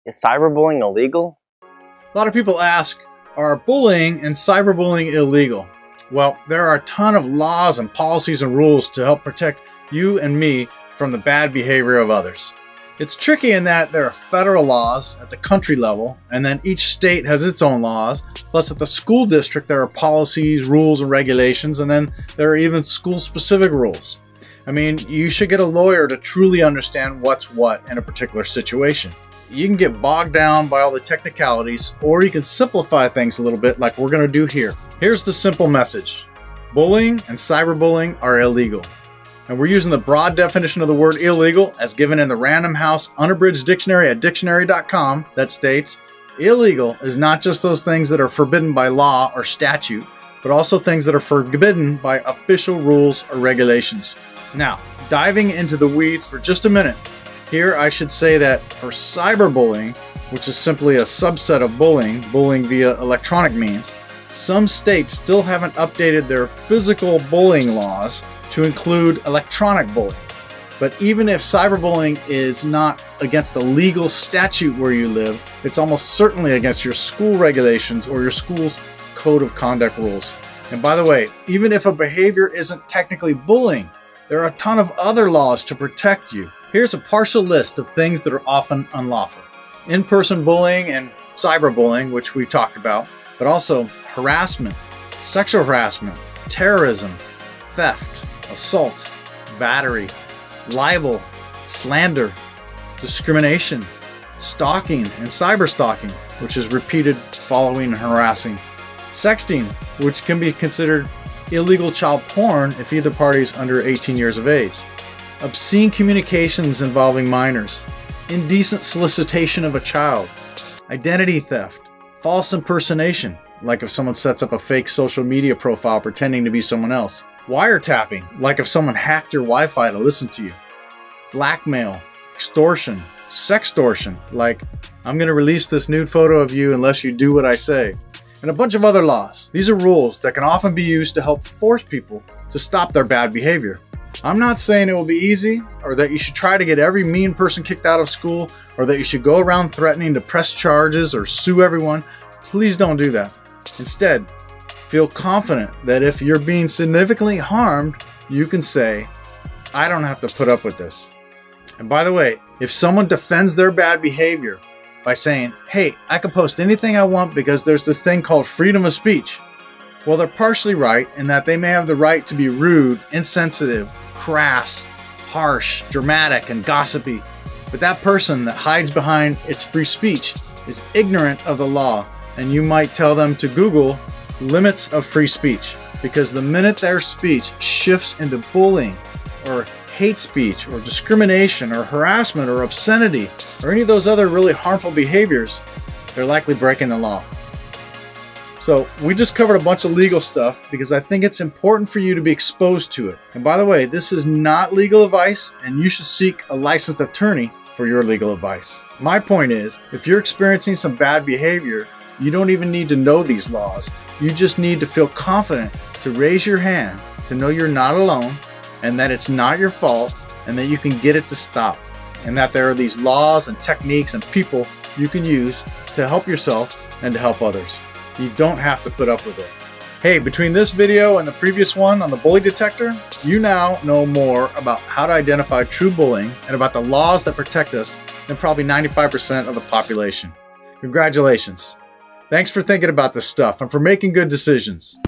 Is cyberbullying illegal? A lot of people ask, are bullying and cyberbullying illegal? Well, there are a ton of laws and policies and rules to help protect you and me from the bad behavior of others. It's tricky in that there are federal laws at the country level, and then each state has its own laws. Plus at the school district there are policies, rules, and regulations, and then there are even school-specific rules. I mean, you should get a lawyer to truly understand what's what in a particular situation. You can get bogged down by all the technicalities, or you can simplify things a little bit like we're going to do here. Here's the simple message. Bullying and cyberbullying are illegal. And we're using the broad definition of the word illegal as given in the Random House Unabridged Dictionary at dictionary.com that states, illegal is not just those things that are forbidden by law or statute, but also things that are forbidden by official rules or regulations. Now, diving into the weeds for just a minute, here I should say that for cyberbullying, which is simply a subset of bullying via electronic means, some states still haven't updated their physical bullying laws to include electronic bullying. But even if cyberbullying is not against the legal statute where you live, it's almost certainly against your school regulations or your school's code of conduct rules. And by the way, even if a behavior isn't technically bullying, there are a ton of other laws to protect you. Here's a partial list of things that are often unlawful. In-person bullying and cyberbullying, which we talked about, but also harassment, sexual harassment, terrorism, theft, assault, battery, libel, slander, discrimination, stalking, and cyberstalking, which is repeated following and harassing, sexting, which can be considered illegal child porn if either party is under 18 years of age, obscene communications involving minors, indecent solicitation of a child, identity theft, false impersonation, like if someone sets up a fake social media profile pretending to be someone else, wiretapping, like if someone hacked your Wi-Fi to listen to you, blackmail, extortion, sextortion, like I'm going to release this nude photo of you unless you do what I say, and a bunch of other laws. These are rules that can often be used to help force people to stop their bad behavior. I'm not saying it will be easy, or that you should try to get every mean person kicked out of school, or that you should go around threatening to press charges or sue everyone. Please don't do that. Instead, feel confident that if you're being significantly harmed, you can say, I don't have to put up with this. And by the way, if someone defends their bad behavior by saying, hey, I can post anything I want because there's this thing called freedom of speech, well, they're partially right in that they may have the right to be rude, insensitive, crass, harsh, dramatic, and gossipy. But that person that hides behind its free speech is ignorant of the law, and you might tell them to Google limits of free speech, because the minute their speech shifts into bullying or hate speech or discrimination or harassment or obscenity or any of those other really harmful behaviors, they're likely breaking the law. So we just covered a bunch of legal stuff because I think it's important for you to be exposed to it. And by the way, this is not legal advice, and you should seek a licensed attorney for your legal advice. My point is, if you're experiencing some bad behavior, you don't even need to know these laws. You just need to feel confident to raise your hand, to know you're not alone, and that it's not your fault, and that you can get it to stop. And that there are these laws and techniques and people you can use to help yourself and to help others. You don't have to put up with it. Hey, between this video and the previous one on the bully detector, you now know more about how to identify true bullying and about the laws that protect us than probably 95% of the population. Congratulations. Thanks for thinking about this stuff and for making good decisions.